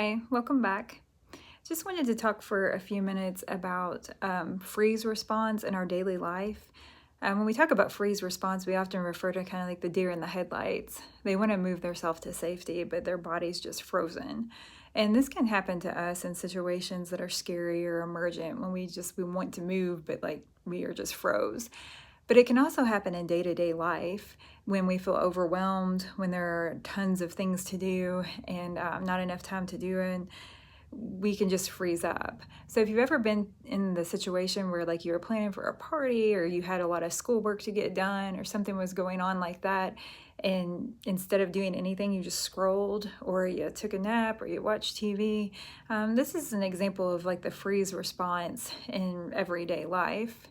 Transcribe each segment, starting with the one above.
Hi, welcome back. Just wanted to talk for a few minutes about freeze response in our daily life. When we talk about freeze response, we often refer to kind of like the deer in the headlights. They want to move themselves to safety, but their body's just frozen. And this can happen to us in situations that are scary or emergent when we want to move, but like we are just froze. But it can also happen in day-to-day life when we feel overwhelmed, when there are tons of things to do and not enough time to do it. We can just freeze up. So if you've ever been in the situation where like you were planning for a party or you had a lot of schoolwork to get done or something was going on like that, and instead of doing anything, you just scrolled or you took a nap or you watched TV, this is an example of like the freeze response in everyday life.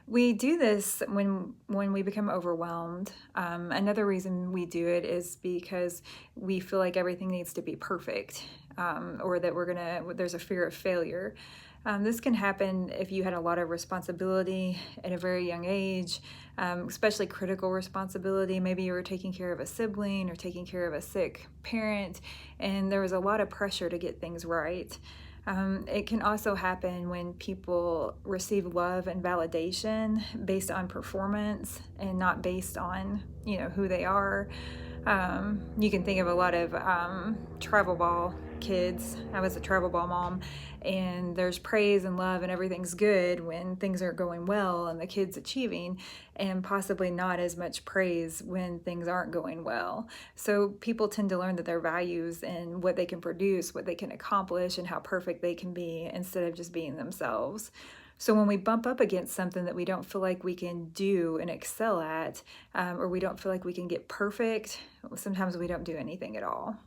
We do this when we become overwhelmed. Another reason we do it is because we feel like everything needs to be perfect, or that there's a fear of failure. This can happen if you had a lot of responsibility at a very young age, especially critical responsibility. Maybe you were taking care of a sibling or taking care of a sick parent, and there was a lot of pressure to get things right. It can also happen when people receive love and validation based on performance and not based on, who they are. You can think of a lot of travel ball kids. I was a travel ball mom, and there's praise and love and everything's good when things are going well and the kid's achieving, and possibly not as much praise when things aren't going well. So people tend to learn that their values and what they can produce, what they can accomplish, and how perfect they can be instead of just being themselves. So when we bump up against something that we don't feel like we can do and excel at, or we don't feel like we can get perfect, sometimes we don't do anything at all.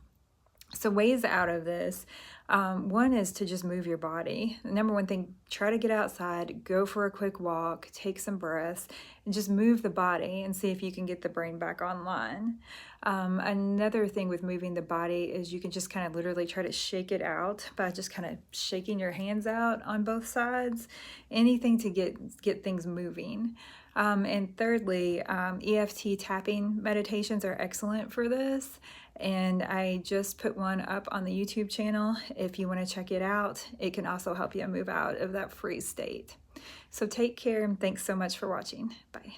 So ways out of this, one is to just move your body. The number one thing, try to get outside, go for a quick walk, take some breaths, and just move the body and see if you can get the brain back online. Another thing with moving the body is you can just kind of literally try to shake it out by just kind of shaking your hands out on both sides. Anything to get things moving. And thirdly, EFT tapping meditations are excellent for this. And I just put one up on the YouTube channel. If you want to check it out, it can also help you move out of that freeze state. So take care and thanks so much for watching. Bye.